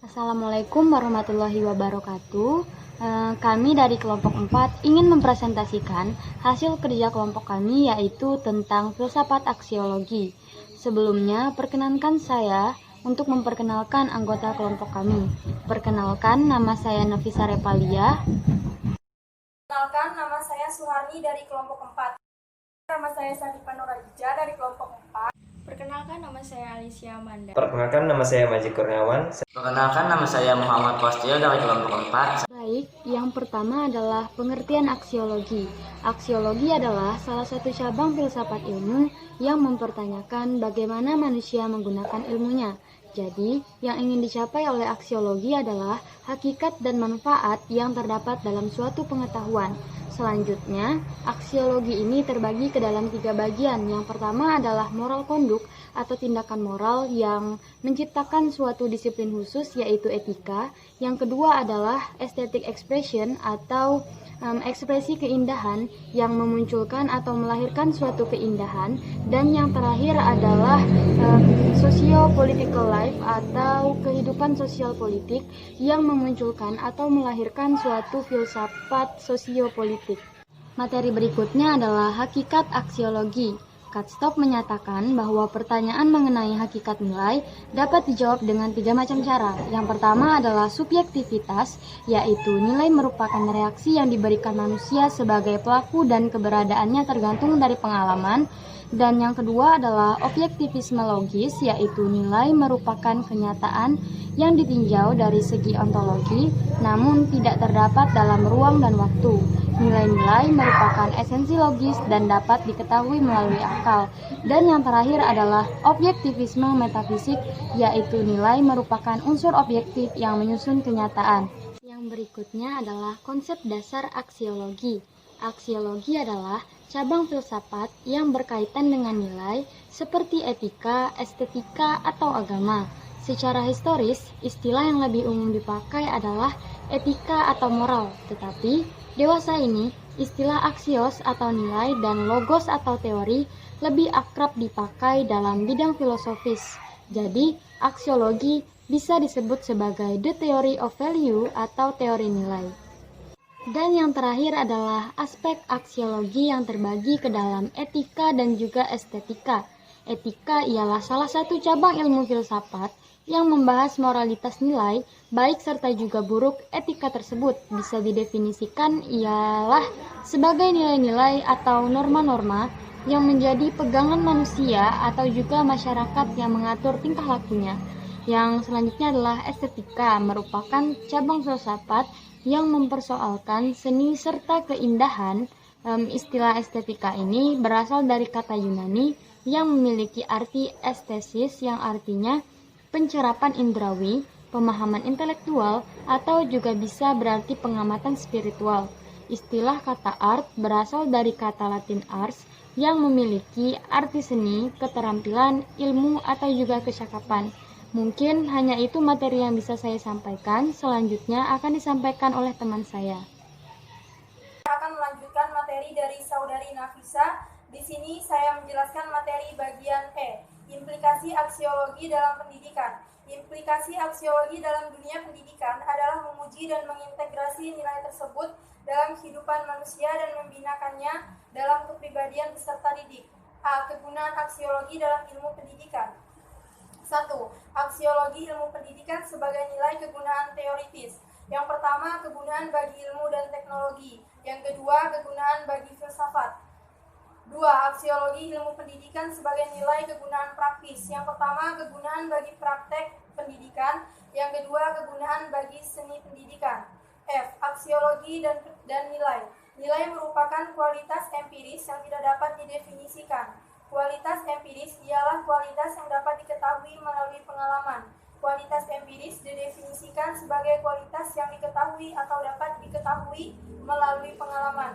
Assalamualaikum warahmatullahi wabarakatuh. Kami dari kelompok 4 ingin mempresentasikan hasil kerja kelompok kami, yaitu tentang filsafat aksiologi. Sebelumnya, perkenankan saya untuk memperkenalkan anggota kelompok kami. Perkenalkan, nama saya Nafisa Repalia. Perkenalkan, nama saya Suharni dari kelompok 4. Nama saya Sadifa Nurajija dari kelompok 4. Perkenalkan, nama saya Alicia Amanda. Perkenalkan, nama saya Majid Kurniawan. Perkenalkan, nama saya Muhammad Postil dari kelompok 4. Baik, yang pertama adalah pengertian aksiologi. Aksiologi adalah salah satu cabang filsafat ilmu yang mempertanyakan bagaimana manusia menggunakan ilmunya. Jadi, yang ingin dicapai oleh aksiologi adalah hakikat dan manfaat yang terdapat dalam suatu pengetahuan. Selanjutnya, aksiologi ini terbagi ke dalam 3 bagian. Yang pertama adalah moral konduk atau tindakan moral yang menciptakan suatu disiplin khusus, yaitu etika. Yang kedua adalah aesthetic expression atau ekspresi keindahan yang memunculkan atau melahirkan suatu keindahan. Dan yang terakhir adalah socio-political life atau kehidupan sosial politik yang memunculkan atau melahirkan suatu filsafat sosiopolitik. Materi berikutnya adalah hakikat aksiologi. Katstop menyatakan bahwa pertanyaan mengenai hakikat nilai dapat dijawab dengan 3 macam cara. Yang pertama adalah subjektivitas, yaitu nilai merupakan reaksi yang diberikan manusia sebagai pelaku dan keberadaannya tergantung dari pengalaman. Dan yang kedua adalah objektivisme logis, yaitu nilai merupakan kenyataan yang ditinjau dari segi ontologi, namun tidak terdapat dalam ruang dan waktu. Nilai-nilai merupakan esensi logis dan dapat diketahui melalui akal. Dan yang terakhir adalah objektivisme metafisik, yaitu nilai merupakan unsur objektif yang menyusun kenyataan. Yang berikutnya adalah konsep dasar aksiologi. Aksiologi adalah cabang filsafat yang berkaitan dengan nilai seperti etika, estetika, atau agama. Secara historis, istilah yang lebih umum dipakai adalah etika atau moral, tetapi dewasa ini, istilah aksios atau nilai dan logos atau teori lebih akrab dipakai dalam bidang filosofis. Jadi, aksiologi bisa disebut sebagai the theory of value atau teori nilai. Dan yang terakhir adalah aspek aksiologi yang terbagi ke dalam etika dan juga estetika. Etika ialah salah satu cabang ilmu filsafat yang membahas moralitas nilai, baik serta juga buruk. Etika tersebut bisa didefinisikan ialah sebagai nilai-nilai atau norma-norma yang menjadi pegangan manusia atau juga masyarakat yang mengatur tingkah lakunya. Yang selanjutnya adalah estetika, merupakan cabang filsafat yang mempersoalkan seni serta keindahan. Istilah estetika ini berasal dari kata Yunani yang memiliki arti estesis, yang artinya pencerapan indrawi, pemahaman intelektual, atau juga bisa berarti pengamatan spiritual. Istilah kata art berasal dari kata Latin ars yang memiliki arti seni, keterampilan, ilmu, atau juga kecakapan. Mungkin hanya itu materi yang bisa saya sampaikan. Selanjutnya akan disampaikan oleh teman saya. Saya akan melanjutkan materi dari saudari Nafisa. Di sini saya menjelaskan materi bagian E, implikasi aksiologi dalam pendidikan. Implikasi aksiologi dalam dunia pendidikan adalah memuji dan mengintegrasi nilai tersebut dalam kehidupan manusia dan membinakannya dalam kepribadian peserta didik. A. Kegunaan aksiologi dalam ilmu pendidikan. 1. Aksiologi ilmu pendidikan sebagai nilai kegunaan teoritis. Yang pertama, kegunaan bagi ilmu dan teknologi. Yang kedua, kegunaan bagi filsafat. 2. Aksiologi ilmu pendidikan sebagai nilai kegunaan praktis. Yang pertama, kegunaan bagi praktek pendidikan. Yang kedua, kegunaan bagi seni pendidikan. F. Aksiologi dan nilai. Nilai merupakan kualitas empiris yang tidak dapat didefinisikan. Kualitas empiris ialah kualitas yang dapat diketahui melalui pengalaman. Kualitas empiris didefinisikan sebagai kualitas yang diketahui atau dapat diketahui melalui pengalaman.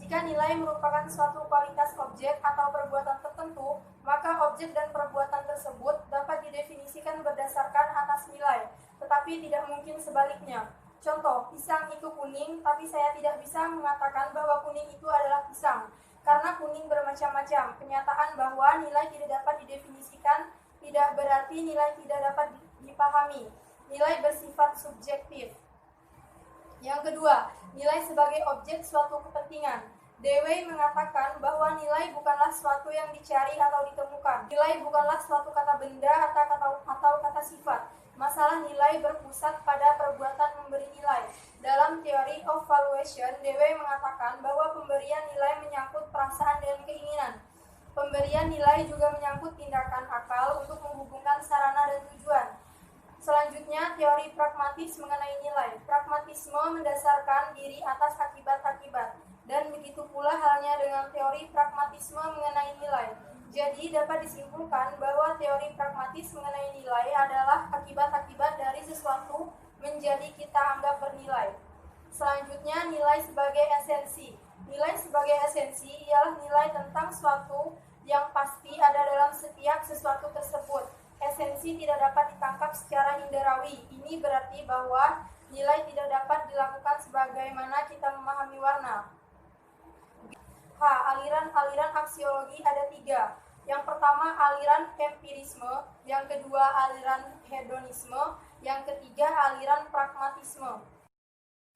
Jika nilai merupakan suatu kualitas objek atau perbuatan tertentu, maka objek dan perbuatan tersebut dapat didefinisikan berdasarkan atas nilai, tetapi tidak mungkin sebaliknya. Contoh, pisang itu kuning, tapi saya tidak bisa mengatakan bahwa kuning itu adalah pisang. Karena kuning bermacam-macam, kenyataan bahwa nilai tidak dapat didefinisikan tidak berarti nilai tidak dapat dipahami. Nilai bersifat subjektif. Yang kedua, nilai sebagai objek suatu kepentingan. Dewey mengatakan bahwa nilai bukanlah suatu yang dicari atau ditemukan. Nilai bukanlah suatu kata benda atau kata sifat. Masalah nilai berpusat pada perbuatan memberi nilai. Dalam teori of valuation, Dewey mengatakan bahwa pemberian nilai menyangkut perasaan dan keinginan. Pemberian nilai juga menyangkut tindakan akal untuk menghubungkan sarana dan tujuan. Selanjutnya, teori pragmatis mengenai nilai. Pragmatisme mendasarkan diri atas akibat-akibat. Dan begitu pula halnya dengan teori pragmatisme mengenai nilai. Jadi dapat disimpulkan bahwa teori pragmatis mengenai nilai adalah akibat-akibat dari sesuatu menjadi kita anggap bernilai. Selanjutnya, nilai sebagai esensi. Nilai sebagai esensi ialah nilai tentang suatu yang pasti ada dalam setiap sesuatu tersebut. Esensi tidak dapat ditangkap secara inderawi. Ini berarti bahwa nilai tidak dapat dilakukan sebagaimana kita memahami warna. Aliran-aliran aksiologi ada 3. Yang pertama aliran empirisme, yang kedua aliran hedonisme, yang ketiga aliran pragmatisme.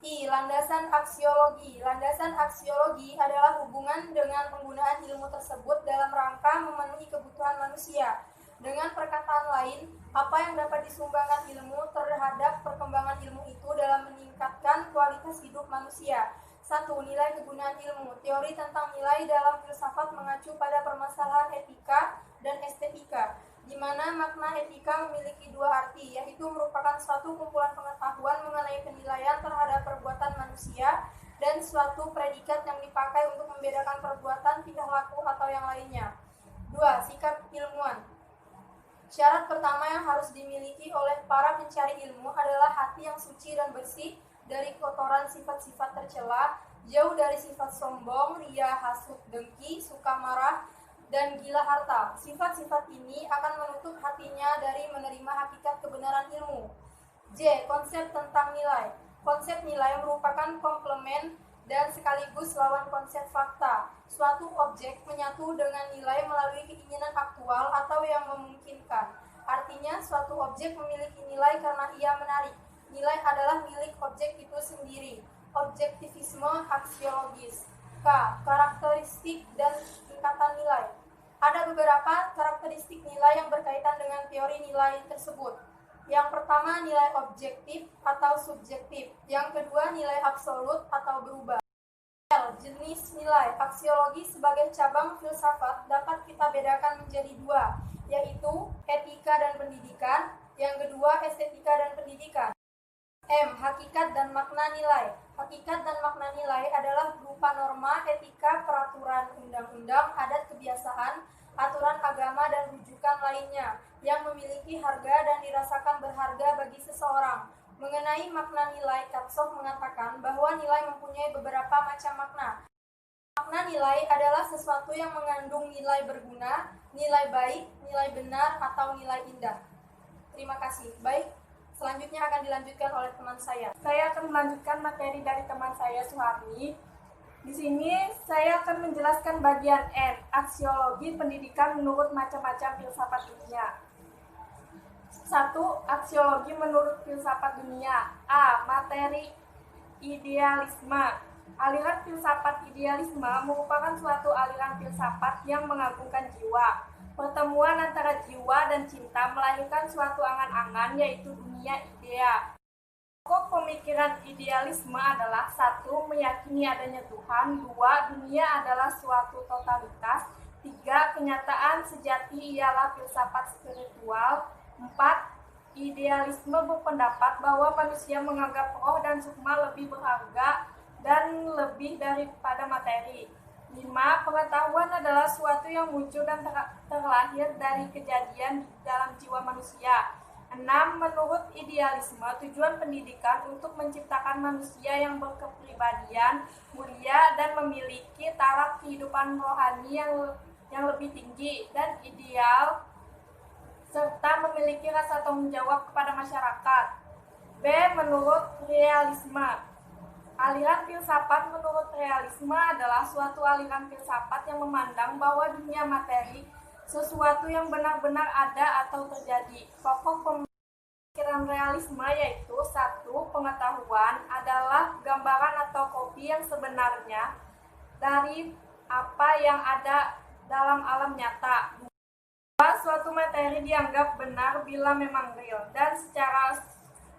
Landasan aksiologi. Landasan aksiologi adalah hubungan dengan penggunaan ilmu tersebut dalam rangka memenuhi kebutuhan manusia. Dengan perkataan lain, apa yang dapat disumbangkan ilmu terhadap perkembangan ilmu itu dalam meningkatkan kualitas hidup manusia. 1. Nilai kegunaan ilmu. Teori tentang nilai dalam filsafat mengacu pada permasalahan etika dan estetika, di mana makna etika memiliki 2 arti, yaitu merupakan suatu kumpulan pengetahuan mengenai penilaian terhadap perbuatan manusia dan suatu predikat yang dipakai untuk membedakan perbuatan, tingkah laku, atau yang lainnya. 2. Sikap ilmuwan. Syarat pertama yang harus dimiliki oleh para pencari ilmu adalah hati yang suci dan bersih dari kotoran sifat-sifat tercela, jauh dari sifat sombong, ria, hasut, dengki, suka marah, dan gila harta. Sifat-sifat ini akan menutup hatinya dari menerima hakikat kebenaran ilmu. J. Konsep tentang nilai. Konsep nilai merupakan komplement dan sekaligus lawan konsep fakta. Suatu objek menyatu dengan nilai melalui keinginan aktual atau yang memungkinkan. Artinya, suatu objek memiliki nilai karena ia menarik. Nilai adalah milik objek itu sendiri. Objektivisme aksiologis. K. Karakteristik dan tingkatan nilai. Ada beberapa karakteristik nilai yang berkaitan dengan teori nilai tersebut. Yang pertama, nilai objektif atau subjektif. Yang kedua, nilai absolut atau berubah. L. Jenis nilai. Aksiologi sebagai cabang filsafat dapat kita bedakan menjadi 2, yaitu etika dan pendidikan. Yang kedua, estetika dan pendidikan. M. Hakikat dan makna nilai. Hakikat dan makna nilai adalah berupa norma, etika, peraturan, undang-undang, adat kebiasaan, aturan agama, dan rujukan lainnya yang memiliki harga dan dirasakan berharga bagi seseorang. Mengenai makna nilai, Katsoff mengatakan bahwa nilai mempunyai beberapa macam makna. Makna nilai adalah sesuatu yang mengandung nilai berguna, nilai baik, nilai benar, atau nilai indah. Terima kasih. Baik. Selanjutnya akan dilanjutkan oleh teman saya. Saya akan melanjutkan materi dari teman saya, Suharni. Di sini saya akan menjelaskan bagian N, aksiologi pendidikan menurut macam-macam filsafat dunia. 1. Aksiologi menurut filsafat dunia. A. Materi idealisme. Aliran filsafat idealisme merupakan suatu aliran filsafat yang mengagungkan jiwa. Pertemuan antara jiwa dan cinta melahirkan suatu angan-angan, yaitu dunia idea. Pokok pemikiran idealisme adalah 1. Meyakini adanya Tuhan. 2. Dunia adalah suatu totalitas. 3. Kenyataan sejati ialah filsafat spiritual. 4. Idealisme berpendapat bahwa manusia menganggap roh dan sukma lebih berharga dan lebih daripada materi. 5. Pengetahuan adalah suatu yang muncul dan terlahir dari kejadian dalam jiwa manusia. 6. Menurut idealisme, tujuan pendidikan untuk menciptakan manusia yang berkepribadian, mulia, dan memiliki taraf kehidupan rohani yang lebih tinggi dan ideal, serta memiliki rasa tanggung jawab kepada masyarakat. B. Menurut realisme, Aliran filsafat menurut realisme adalah suatu aliran filsafat yang memandang bahwa dunia materi sesuatu yang benar-benar ada atau terjadi. Pokok pemikiran realisme yaitu: 1. Pengetahuan adalah gambaran atau kopi yang sebenarnya dari apa yang ada dalam alam nyata. 2. Suatu materi dianggap benar bila memang real dan secara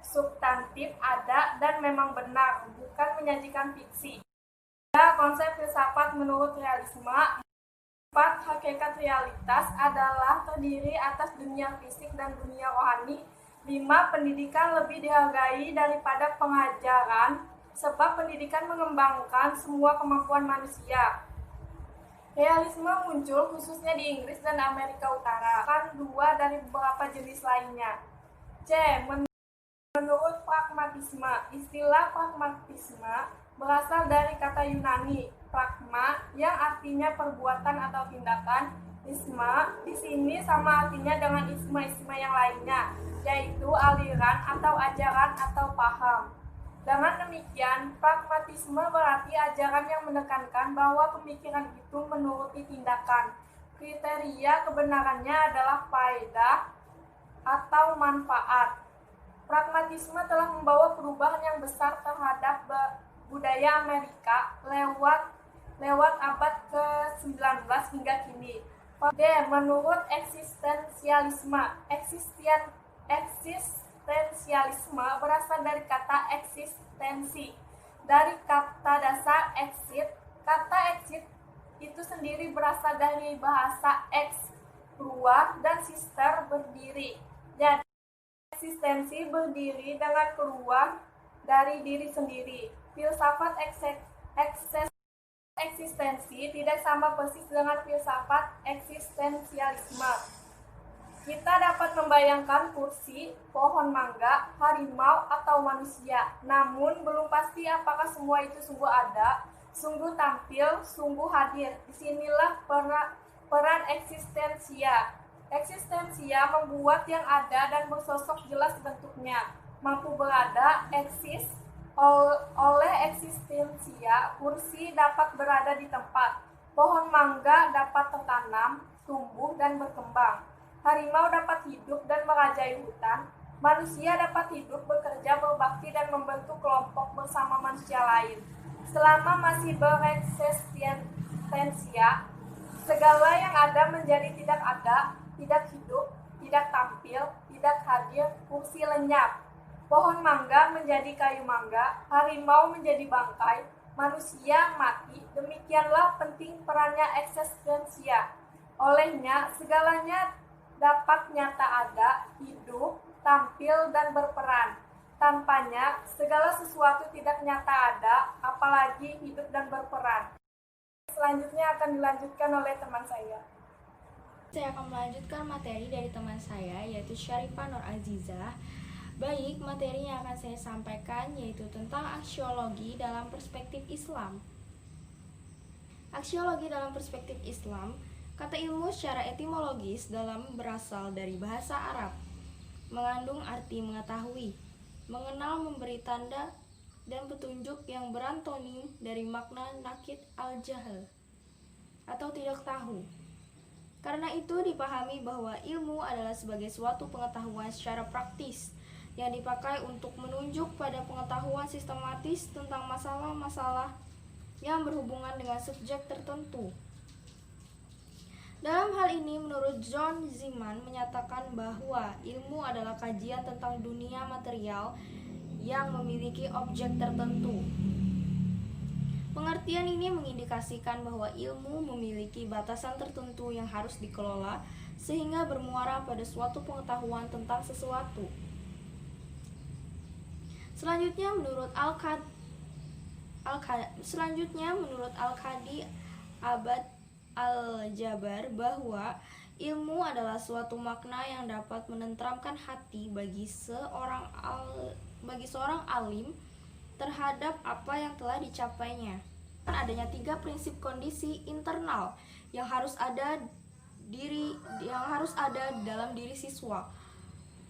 substantif ada dan memang benar, bukan menyajikan fiksi. 3. Konsep filsafat menurut realisme. 4. Hakikat realitas adalah terdiri atas dunia fisik dan dunia rohani. 5. Pendidikan lebih dihargai daripada pengajaran, sebab pendidikan mengembangkan semua kemampuan manusia. Realisme muncul khususnya di Inggris dan Amerika Utara, kan dua dari beberapa jenis lainnya. C. Menurut pragmatisme, istilah pragmatisme berasal dari kata Yunani pragma yang artinya perbuatan atau tindakan. Isma di sini sama artinya dengan isme-isme yang lainnya, yaitu aliran atau ajaran atau paham. Dengan demikian, pragmatisme berarti ajaran yang menekankan bahwa pemikiran itu menuruti tindakan. Kriteria kebenarannya adalah faedah atau manfaat. Pragmatisme telah membawa perubahan yang besar terhadap budaya Amerika lewat abad ke-19 hingga kini. D. Menurut eksistensialisme. Eksistensialisme berasal dari kata eksistensi. Dari kata dasar exit, kata exit itu sendiri berasal dari bahasa ex, keluar, dan sister, berdiri. Jadi, eksistensi berdiri dengan keluar dari diri sendiri. Filsafat eksistensi tidak sama persis dengan filsafat eksistensialisme. Kita dapat membayangkan kursi, pohon mangga, harimau, atau manusia. Namun, belum pasti apakah semua itu sungguh ada, sungguh tampil, sungguh hadir. Disinilah peran eksistensia. Eksistensia membuat yang ada dan bersosok jelas bentuknya, mampu berada, eksis. Oleh eksistensia, kursi dapat berada di tempat, pohon mangga dapat tertanam, tumbuh, dan berkembang. Harimau dapat hidup dan merajai hutan. Manusia dapat hidup, bekerja, berbakti, dan membentuk kelompok bersama manusia lain. Selama masih bereksistensia, segala yang ada menjadi tidak ada, tidak hidup, tidak tampil, tidak hadir, kursi lenyap. Pohon mangga menjadi kayu mangga, harimau menjadi bangkai, manusia mati. Demikianlah penting perannya eksistensia. Olehnya, segalanya dapat nyata ada, hidup, tampil, dan berperan. Tanpanya, segala sesuatu tidak nyata ada, apalagi hidup dan berperan. Selanjutnya akan dilanjutkan oleh teman saya. Saya akan melanjutkan materi dari teman saya, yaitu Syarifah Nur Azizah. Baik, materi yang akan saya sampaikan yaitu tentang aksiologi dalam perspektif Islam. Aksiologi dalam perspektif Islam, kata ilmu secara etimologis dalam berasal dari bahasa Arab, mengandung arti mengetahui, mengenal, memberi tanda, dan petunjuk yang berantonim dari makna nakid al-jahl, atau tidak tahu. Karena itu dipahami bahwa ilmu adalah sebagai suatu pengetahuan secara praktis yang dipakai untuk menunjuk pada pengetahuan sistematis tentang masalah-masalah yang berhubungan dengan subjek tertentu. Dalam hal ini, menurut John Zeman menyatakan bahwa ilmu adalah kajian tentang dunia material yang memiliki objek tertentu. Pengertian ini mengindikasikan bahwa ilmu memiliki batasan tertentu yang harus dikelola sehingga bermuara pada suatu pengetahuan tentang sesuatu. Selanjutnya menurut Al-Qadi Abad Al-Jabar bahwa ilmu adalah suatu makna yang dapat menenteramkan hati bagi seorang alim terhadap apa yang telah dicapainya. Adanya 3 prinsip kondisi internal yang harus ada dalam diri siswa.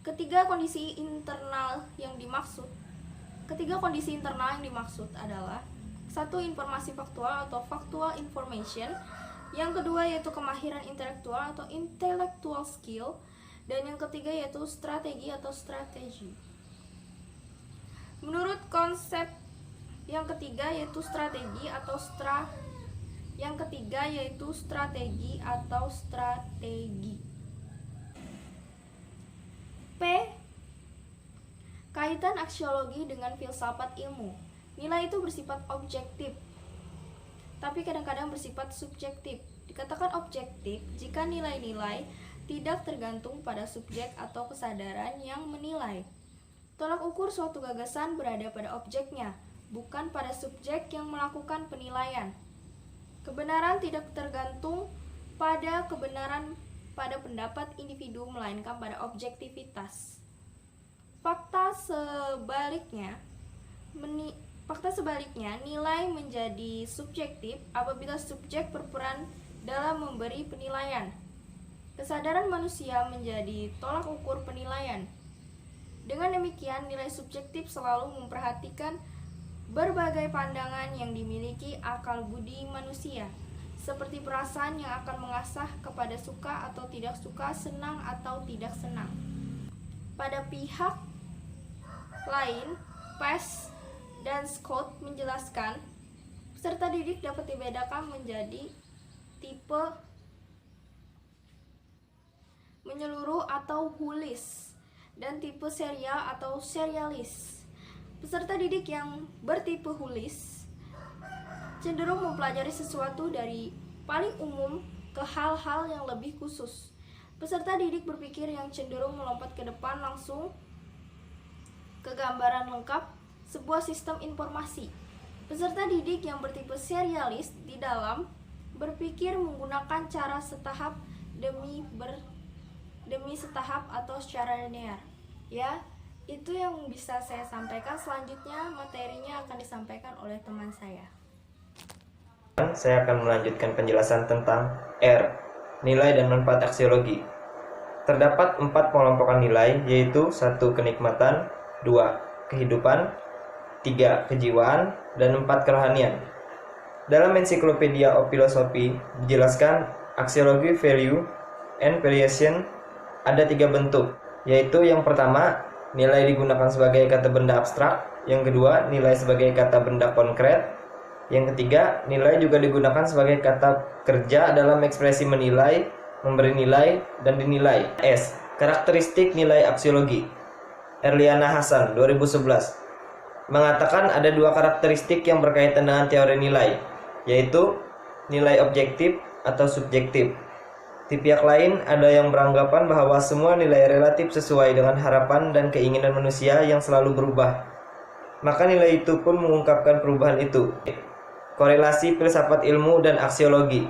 Ketiga kondisi internal yang dimaksud Ketiga kondisi internal yang dimaksud adalah satu, informasi faktual atau factual information. Yang kedua yaitu kemahiran intelektual atau intellectual skill. Dan yang ketiga yaitu strategi atau strategi. Menurut konsep yang ketiga yaitu strategi atau strategi. P. Kaitan aksiologi dengan filsafat ilmu. Nilai itu bersifat objektif, tapi kadang-kadang bersifat subjektif. Dikatakan objektif jika nilai-nilai tidak tergantung pada subjek atau kesadaran yang menilai. Tolak ukur suatu gagasan berada pada objeknya, bukan pada subjek yang melakukan penilaian. Kebenaran tidak tergantung pada pendapat individu, melainkan pada objektivitas. Fakta sebaliknya, nilai menjadi subjektif apabila subjek berperan dalam memberi penilaian. Kesadaran manusia menjadi tolak ukur penilaian. Dengan demikian, nilai subjektif selalu memperhatikan berbagai pandangan yang dimiliki akal budi manusia, seperti perasaan yang akan mengasah kepada suka atau tidak suka, senang atau tidak senang. Pada pihak lain, Peirce dan Scott menjelaskan, peserta didik dapat dibedakan menjadi tipe menyeluruh atau holis dan tipe serial atau serialis. Peserta didik yang bertipe holis cenderung mempelajari sesuatu dari paling umum ke hal-hal yang lebih khusus. Peserta didik berpikir yang cenderung melompat ke depan langsung ke gambaran lengkap sebuah sistem informasi. Peserta didik yang bertipe serialis di dalam berpikir menggunakan cara setahap demi setahap atau secara linear. Ya, itu yang bisa saya sampaikan. Selanjutnya materinya akan disampaikan oleh teman saya. Saya akan melanjutkan penjelasan tentang R, nilai dan manfaat aksiologi. Terdapat 4 pengelompokan nilai, yaitu 1. Kenikmatan, 2. Kehidupan, 3. Kejiwaan, dan 4. Kerohanian. Dalam Encyclopedia of Philosophy dijelaskan aksiologi value and valuation ada 3 bentuk, yaitu yang pertama, nilai digunakan sebagai kata benda abstrak, yang kedua, nilai sebagai kata benda konkret, yang ketiga, nilai juga digunakan sebagai kata kerja dalam ekspresi menilai, memberi nilai, dan dinilai. S. Karakteristik nilai aksiologi. Erliana Hasan, 2011, mengatakan ada 2 karakteristik yang berkaitan dengan teori nilai, yaitu nilai objektif atau subjektif. Di pihak lain, ada yang beranggapan bahwa semua nilai relatif sesuai dengan harapan dan keinginan manusia yang selalu berubah. Maka nilai itu pun mengungkapkan perubahan itu. Korelasi filsafat ilmu dan aksiologi.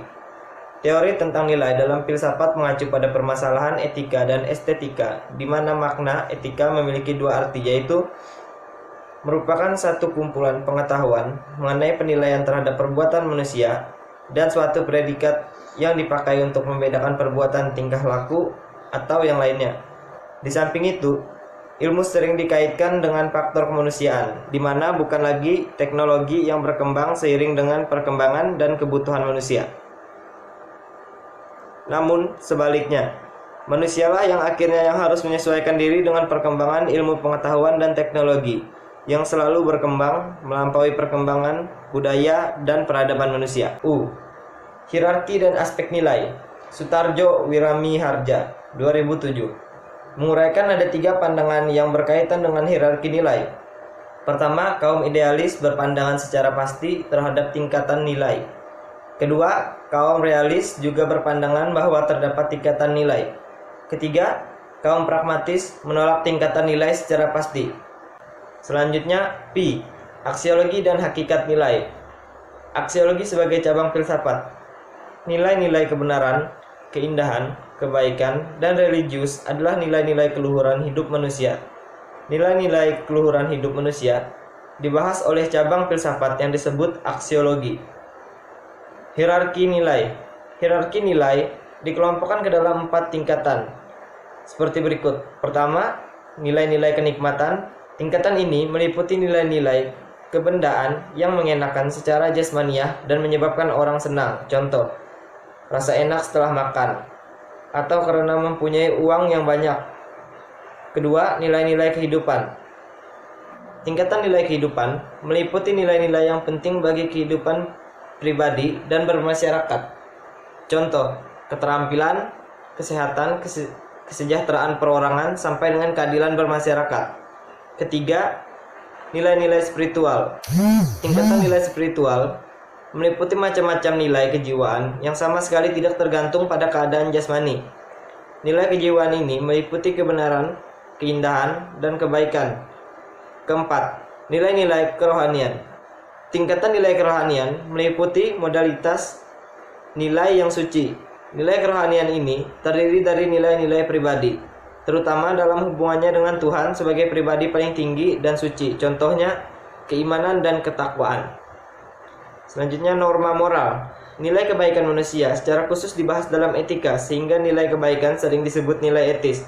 Teori tentang nilai dalam filsafat mengacu pada permasalahan etika dan estetika, di mana makna etika memiliki 2 arti, yaitu merupakan satu kumpulan pengetahuan mengenai penilaian terhadap perbuatan manusia dan suatu predikat yang dipakai untuk membedakan perbuatan tingkah laku atau yang lainnya. Di samping itu, ilmu sering dikaitkan dengan faktor kemanusiaan, di mana bukan lagi teknologi yang berkembang seiring dengan perkembangan dan kebutuhan manusia. Namun, sebaliknya, manusialah yang akhirnya harus menyesuaikan diri dengan perkembangan ilmu pengetahuan dan teknologi yang selalu berkembang melampaui perkembangan budaya dan peradaban manusia. Hierarki dan aspek nilai. Sutarjo Wiramiharja, 2007, menguraikan ada 3 pandangan yang berkaitan dengan hierarki nilai. Pertama, kaum idealis berpandangan secara pasti terhadap tingkatan nilai. Kedua, kaum realis juga berpandangan bahwa terdapat tingkatan nilai. Ketiga, kaum pragmatis menolak tingkatan nilai secara pasti. Selanjutnya, P. Aksiologi dan hakikat nilai. Aksiologi sebagai cabang filsafat. Nilai-nilai kebenaran, keindahan, kebaikan, dan religius adalah nilai-nilai keluhuran hidup manusia. Nilai-nilai keluhuran hidup manusia dibahas oleh cabang filsafat yang disebut aksiologi. Hierarki nilai. Hierarki nilai dikelompokkan ke dalam 4 tingkatan, seperti berikut. Pertama, nilai-nilai kenikmatan, Tingkatan ini meliputi nilai-nilai kebendaan yang mengenakan secara jasmaniah dan menyebabkan orang senang. Contoh, rasa enak setelah makan, atau karena mempunyai uang yang banyak. Kedua, nilai-nilai kehidupan. Tingkatan nilai kehidupan meliputi nilai-nilai yang penting bagi kehidupan pribadi dan bermasyarakat. Contoh, keterampilan, kesehatan, kesejahteraan perorangan, sampai dengan keadilan bermasyarakat. Ketiga, nilai-nilai spiritual. Tingkatan nilai spiritual meliputi macam-macam nilai kejiwaan yang sama sekali tidak tergantung pada keadaan jasmani. Nilai kejiwaan ini meliputi kebenaran, keindahan, dan kebaikan. Keempat, nilai-nilai kerohanian. Tingkatan nilai kerohanian meliputi modalitas nilai yang suci. Nilai kerohanian ini terdiri dari nilai-nilai pribadi, terutama dalam hubungannya dengan Tuhan sebagai pribadi paling tinggi dan suci. Contohnya, keimanan dan ketakwaan. Selanjutnya, norma moral. Nilai kebaikan manusia secara khusus dibahas dalam etika, sehingga nilai kebaikan sering disebut nilai etis.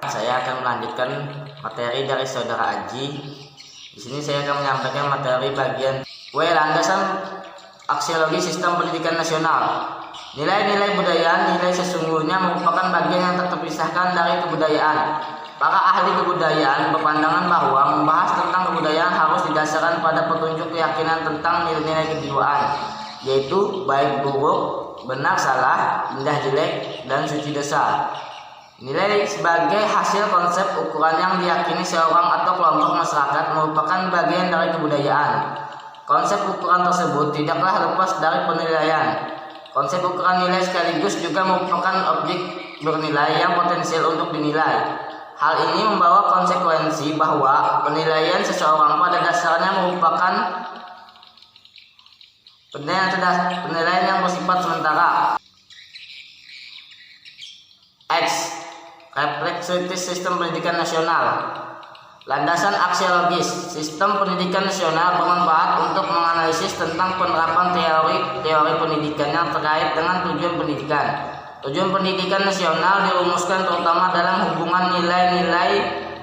Saya akan melanjutkan materi dari saudara Aji. Di sini saya akan menyampaikan materi bagian W, landasan aksiologi sistem pendidikan nasional. Nilai-nilai budaya, nilai sesungguhnya merupakan bagian yang tak terpisahkan dari kebudayaan. Para ahli kebudayaan berpandangan bahwa membahas tentang kebudayaan harus didasarkan pada petunjuk keyakinan tentang nilai-nilai kejiwaan, yaitu baik buruk, benar salah, indah jelek, dan suci dosa. Nilai sebagai hasil konsep ukuran yang diyakini seorang atau kelompok masyarakat merupakan bagian dari kebudayaan. Konsep ukuran tersebut tidaklah lepas dari penilaian. Konsep ukuran nilai sekaligus juga merupakan objek bernilai yang potensial untuk dinilai. Hal ini membawa konsekuensi bahwa penilaian seseorang pada dasarnya merupakan penilaian yang bersifat sementara. X. Refleksivitas sistem pendidikan nasional. Landasan aksiologis sistem pendidikan nasional bermanfaat untuk menganalisis tentang penerapan teori pendidikan yang terkait dengan tujuan pendidikan. Tujuan pendidikan nasional dirumuskan terutama dalam hubungan nilai-nilai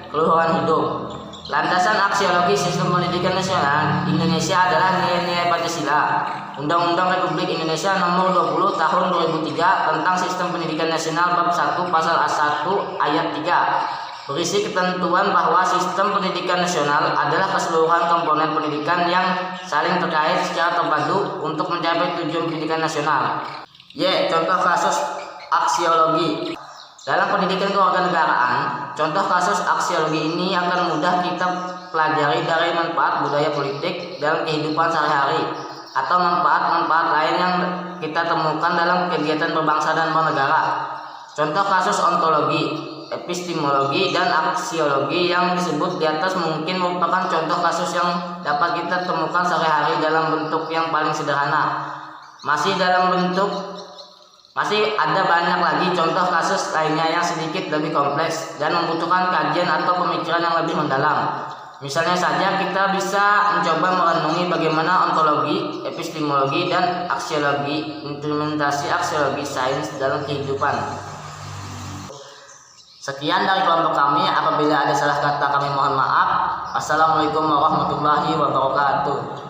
keluhuran hidup. Landasan aksiologi sistem pendidikan nasional Indonesia adalah nilai-nilai Pancasila. Undang-Undang Republik Indonesia Nomor 20 Tahun 2003 tentang Sistem Pendidikan Nasional Bab 1 Pasal 1 Ayat 3 berisi ketentuan bahwa sistem pendidikan nasional adalah keseluruhan komponen pendidikan yang saling terkait secara terpadu untuk mencapai tujuan pendidikan nasional. Y. Contoh kasus aksiologi. Dalam pendidikan kewarganegaraan, contoh kasus aksiologi ini akan mudah kita pelajari dari manfaat budaya politik dalam kehidupan sehari-hari atau manfaat-manfaat lain yang kita temukan dalam kegiatan berbangsa dan bernegara. Contoh kasus ontologi, epistemologi, dan aksiologi yang disebut di atas mungkin merupakan contoh kasus yang dapat kita temukan sehari-hari dalam bentuk yang paling sederhana. Masih ada banyak lagi contoh kasus lainnya yang sedikit lebih kompleks dan membutuhkan kajian atau pemikiran yang lebih mendalam. Misalnya saja kita bisa mencoba merenungi bagaimana ontologi, epistemologi, dan aksiologi, implementasi aksiologi sains dalam kehidupan. Sekian dari kelompok kami. Apabila ada salah kata kami mohon maaf. Assalamualaikum warahmatullahi wabarakatuh.